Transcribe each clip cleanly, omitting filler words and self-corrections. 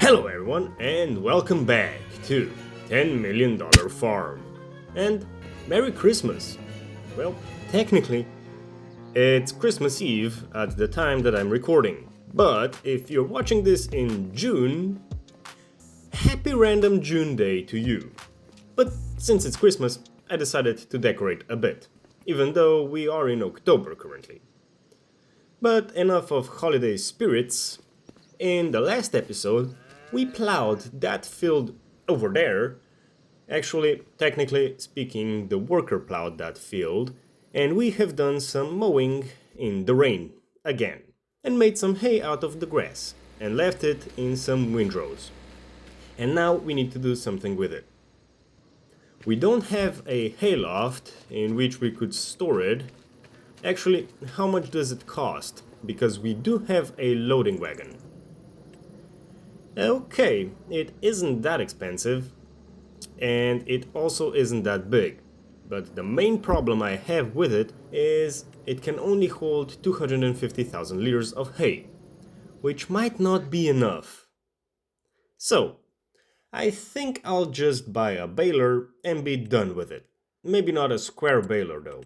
Hello everyone and welcome back to $10 Million Farm. And Merry Christmas! Well, technically, it's Christmas Eve at the time that I'm recording. But if you're watching this in June, happy random June day to you. But since it's Christmas, I decided to decorate a bit, even though we are in October currently. But enough of holiday spirits. In the last episode, we plowed that field over there. Actually, technically speaking, the worker plowed that field, and we have done some mowing in the rain again, and made some hay out of the grass, and left it in some windrows. And now we need to do something with it. We don't have a hayloft in which we could store it. Actually, how much does it cost? Because we do have a loading wagon. Okay, it isn't that expensive, and it also isn't that big. But the main problem I have with it is it can only hold 250,000 liters of hay, which might not be enough. So, I think I'll just buy a baler and be done with it. Maybe not a square baler though.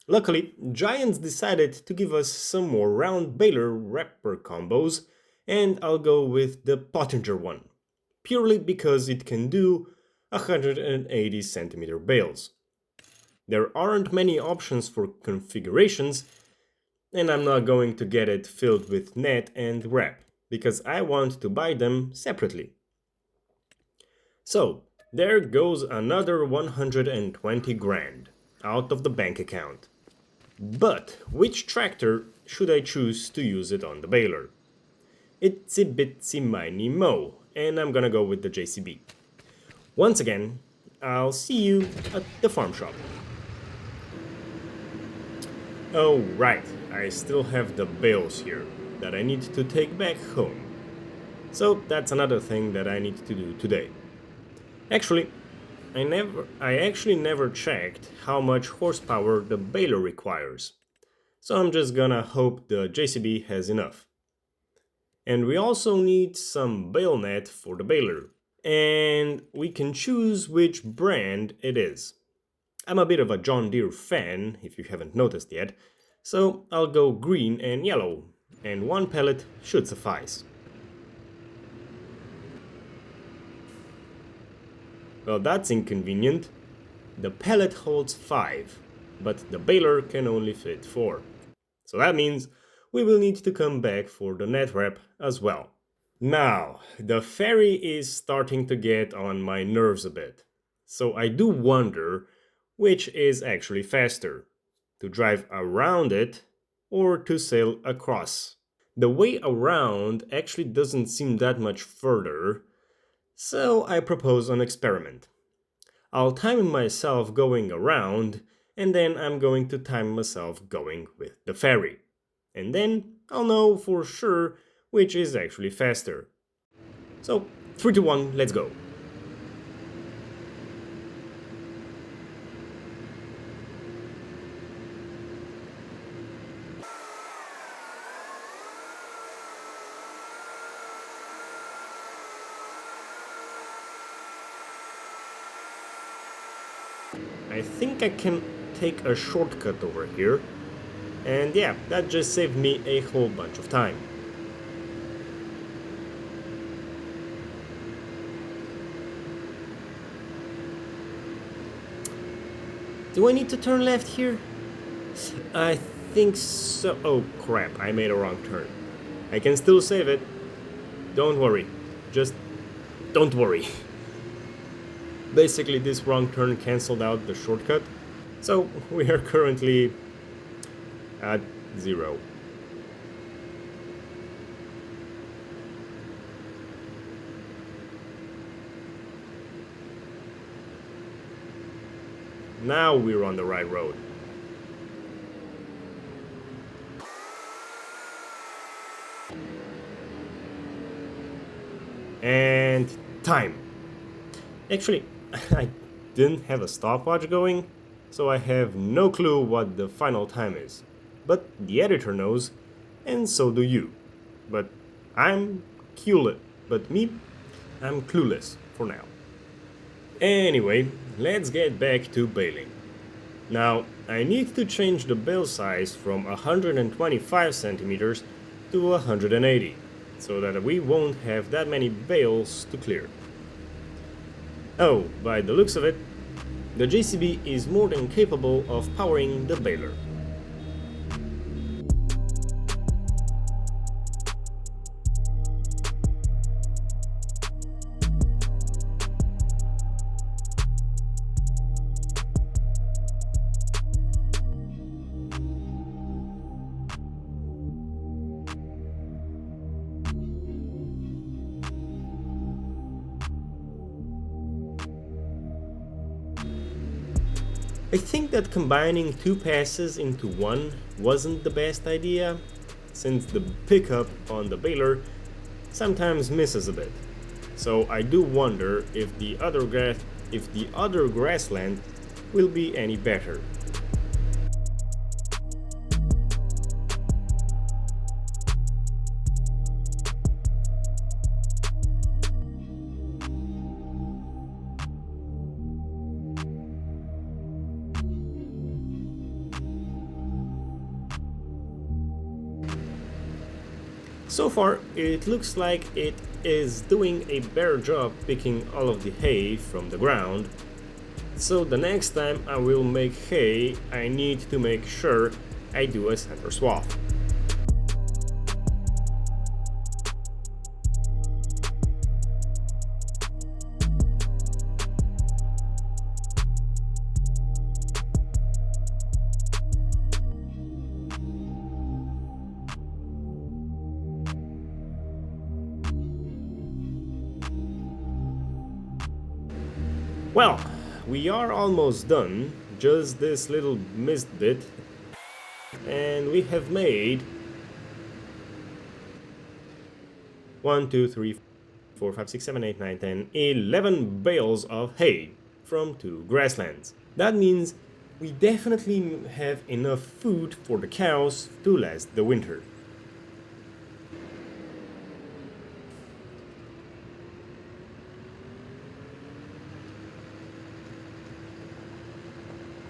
Luckily, Giants decided to give us some more round baler wrapper combos, and I'll go with the Pottinger one, purely because it can do 180 centimeter bales. There aren't many options for configurations, and I'm not going to get it filled with net and wrap, because I want to buy them separately. So, there goes another 120 grand out of the bank account. But which tractor should I choose to use it on the baler? Itsy bitsy miny mo, and I'm gonna go with the JCB. Once again, I'll see you at the farm shop. Oh right, I still have the bales here that I need to take back home. So that's another thing that I need to do today. Actually, I actually never checked how much horsepower the baler requires. So I'm just gonna hope the JCB has enough. And we also need some bale net for the baler. And we can choose which brand it is. I'm a bit of a John Deere fan, if you haven't noticed yet, so I'll go green and yellow, and one pellet should suffice. Well, that's inconvenient. The pellet holds 5, but the baler can only fit 4. So that means we will need to come back for the net wrap as well. Now, the Ferry is starting to get on my nerves a bit. So I do wonder which is actually faster, to drive around it or to sail across. The way around actually doesn't seem that much further, so I propose an experiment. I'll time myself going around, and then I'm going to time myself going with the Ferry. And then I'll know for sure which is actually faster. So, 3, 2, 1, let's go. I think I can take a shortcut over here. And yeah, that just saved me a whole bunch of time. Do I need to turn left here? I think so. Oh crap, I made a wrong turn. I can still save it. Don't worry. Just don't worry. Basically, this wrong turn cancelled out the shortcut. So we are currently at 0. Now we're on the right road. And time. Actually, I didn't have a stopwatch going, so I have no clue what the final time is. But the editor knows, and so do you. But I'm clueless. but me, I'm clueless for now. Anyway, let's get back to baling. Now, I need to change the bale size from 125 centimeters to 180, so that we won't have that many bales to clear. Oh, by the looks of it, the JCB is more than capable of powering the baler. I think that combining two passes into one wasn't the best idea, since the pickup on the baler sometimes misses a bit. So I do wonder if the other grassland will be any better. So far, it looks like it is doing a better job picking all of the hay from the ground. So the next time I will make hay, I need to make sure I do a center swath. Well, we are almost done, just this little missed bit, and we have made 1, 2, 3, 4, 5, 6, 7, 8, 9, 10, 11 bales of hay from 2 grasslands. That means we definitely have enough food for the cows to last the winter.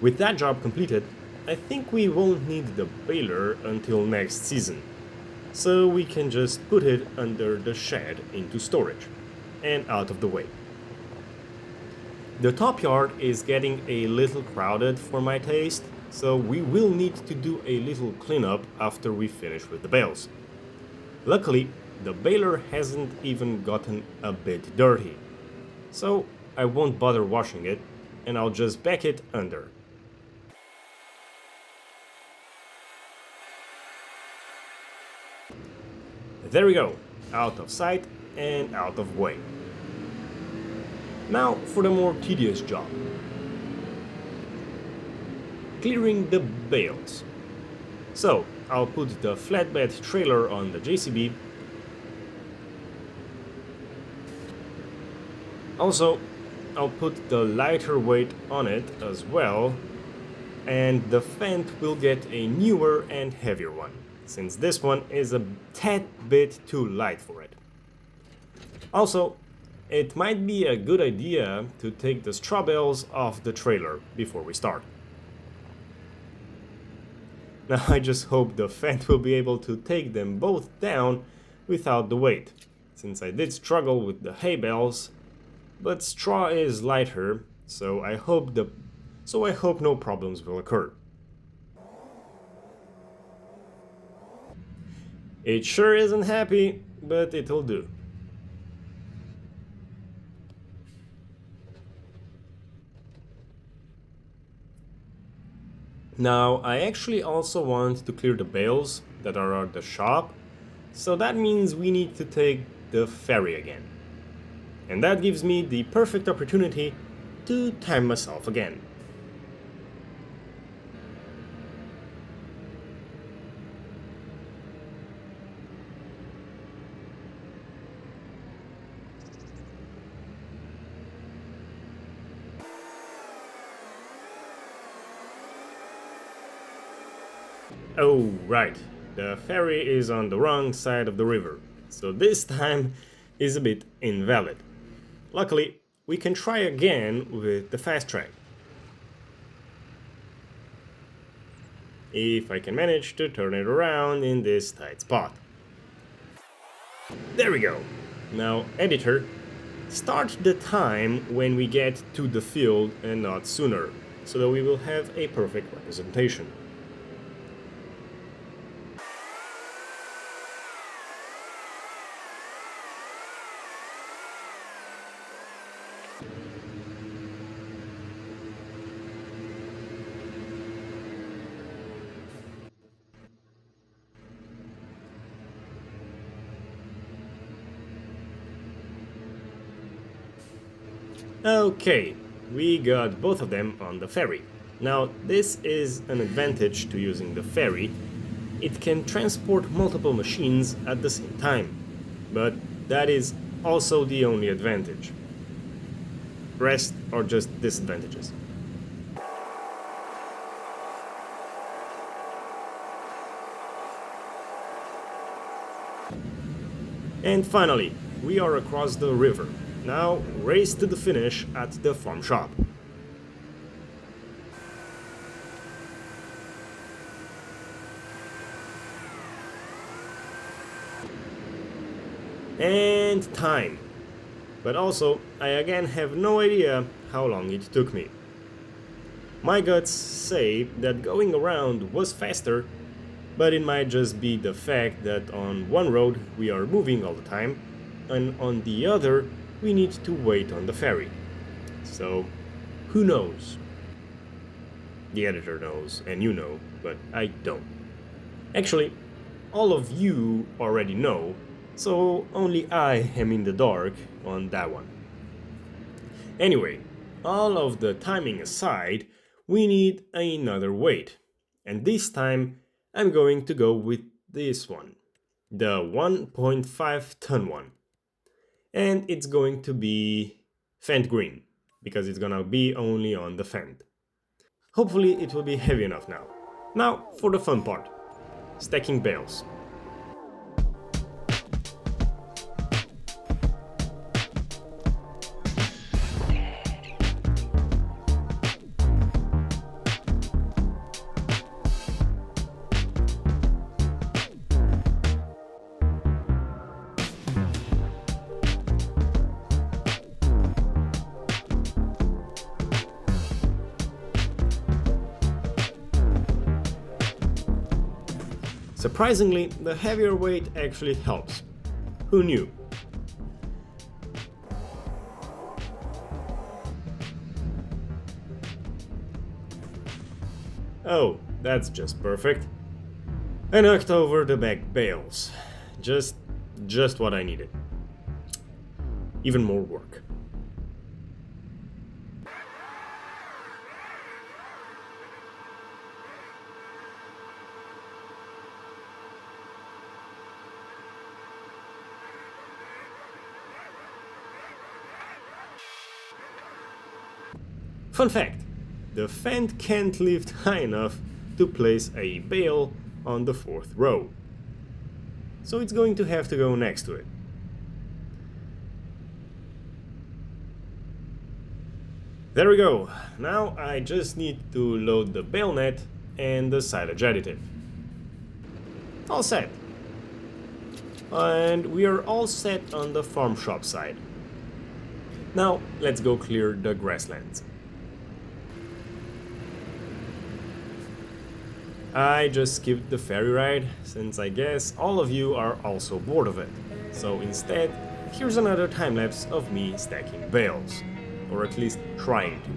With that job completed, I think we won't need the baler until next season, so we can just put it under the shed into storage and out of the way. The top yard is getting a little crowded for my taste, so we will need to do a little cleanup after we finish with the bales. Luckily, the baler hasn't even gotten a bit dirty, so I won't bother washing it, and I'll just back it under. There we go, out of sight and out of way. Now for the more tedious job. Clearing the bales. So, I'll put the flatbed trailer on the JCB. Also, I'll put the lighter weight on it as well, and the fend will get a newer and heavier one, since this one is a tad bit too light for it. Also, it might be a good idea to take the straw bales off the trailer before we start. Now I just hope the fend will be able to take them both down without the weight, since I did struggle with the hay bales, but straw is lighter, so I hope no problems will occur. It sure isn't happy, but it'll do. Now, I actually also want to clear the bales that are at the shop, so that means we need to take the ferry again. And that gives me the perfect opportunity to time myself again. Oh, right, the ferry is on the wrong side of the river, so this time is a bit invalid. Luckily, we can try again with the fast track. If I can manage to turn it around in this tight spot. There we go! Now, editor, start the time when we get to the field and not sooner, so that we will have a perfect representation. Okay, we got both of them on the ferry. Now, this is an advantage to using the ferry. It can transport multiple machines at the same time, but that is also the only advantage. Rest are just disadvantages. And finally, we are across the river. Now, race to the finish at the farm shop. And time. But also, I again have no idea how long it took me. My guts say that going around was faster, but it might just be the fact that on one road we are moving all the time, and on the other we need to wait on the ferry. So, who knows? The editor knows, and you know, but I don't. Actually, all of you already know, so only I am in the dark on that one. Anyway, all of the timing aside, we need another weight. And this time, I'm going to go with this one, the 1.5 ton one. And it's going to be Fendt green, because it's gonna be only on the Fendt. Hopefully it will be heavy enough now. Now for the fun part, stacking bales. Surprisingly, the heavier weight actually helps. Who knew? Oh, that's just perfect. I knocked over the back bales. Just what I needed. Even more work. Fun fact, the Fendt can't lift high enough to place a bale on the 4th row. So it's going to have to go next to it. There we go. Now I just need to load the bale net and the silage additive. All set. And we are all set on the farm shop side. Now let's go clear the grasslands. I just skipped the ferry ride, since I guess all of you are also bored of it. So instead, here's another time-lapse of me stacking bales. Or at least trying to.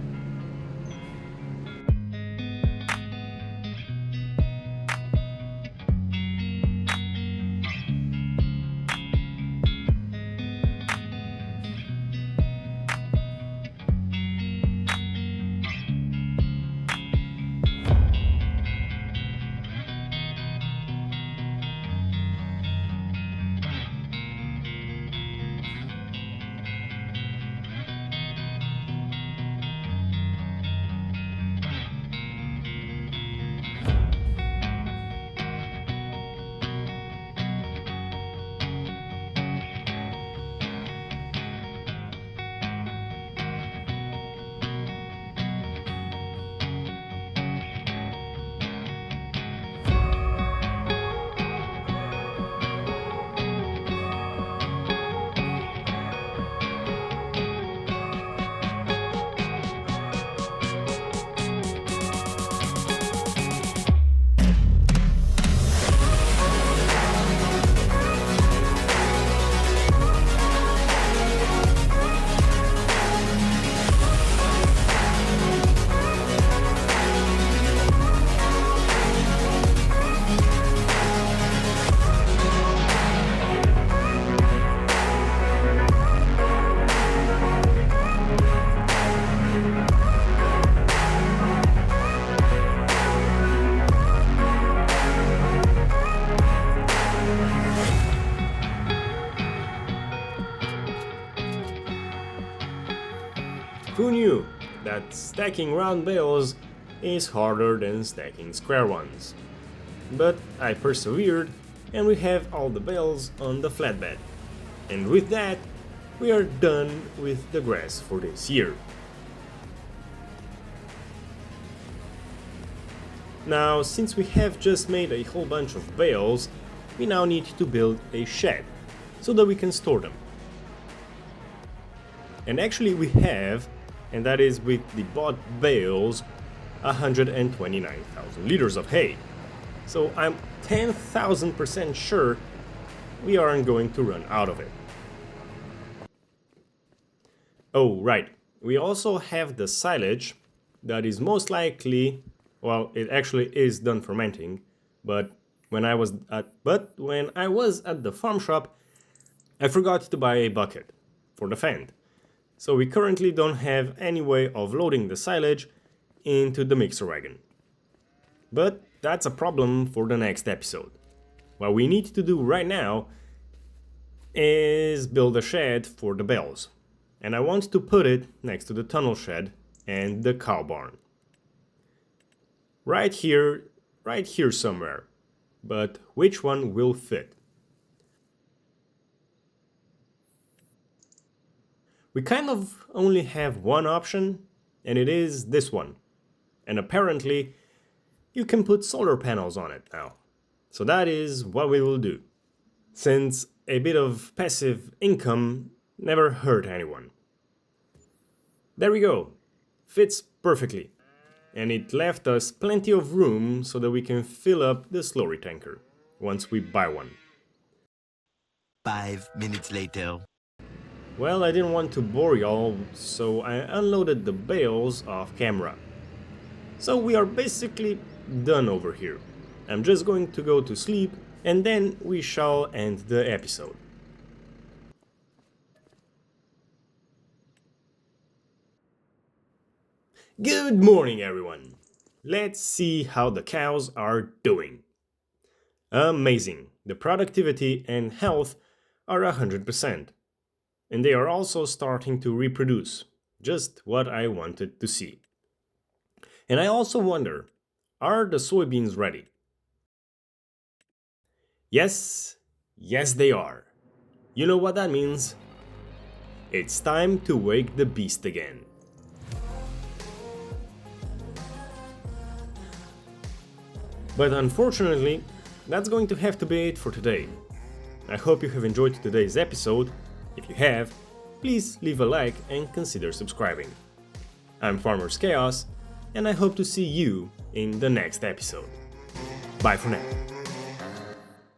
Who knew that stacking round bales is harder than stacking square ones? But I persevered, and we have all the bales on the flatbed. And with that, we are done with the grass for this year. Now, since we have just made a whole bunch of bales, we now need to build a shed so that we can store them. And actually we have, and that is with the bought bales, 129,000 liters of hay. So I'm 10,000% sure we aren't going to run out of it. Oh, right. We also have the silage that is most likely, well, it actually is done fermenting, but when I was at the farm shop, I forgot to buy a bucket for the fend. So we currently don't have any way of loading the silage into the mixer wagon. But that's a problem for the next episode. What we need to do right now is build a shed for the bales. And I want to put it next to the tunnel shed and the cow barn. Right here somewhere. But which one will fit? We kind of only have one option, and it is this one. And apparently, you can put solar panels on it now. So that is what we will do, since a bit of passive income never hurt anyone. There we go. Fits perfectly. And it left us plenty of room so that we can fill up the slurry tanker once we buy one. 5 minutes later. Well, I didn't want to bore y'all, so I unloaded the bales off camera. So we are basically done over here. I'm just going to go to sleep, and then we shall end the episode. Good morning, everyone! Let's see how the cows are doing. Amazing! The productivity and health are 100%. And they are also starting to reproduce, just what I wanted to see. And I also wonder, are the soybeans ready? Yes, they are. You know what that means? It's time to wake the beast again. But unfortunately, that's going to have to be it for today. I hope you have enjoyed today's episode. If you have, please leave a like and consider subscribing. I'm Farmer's Chaos, and I hope to see you in the next episode. Bye for now.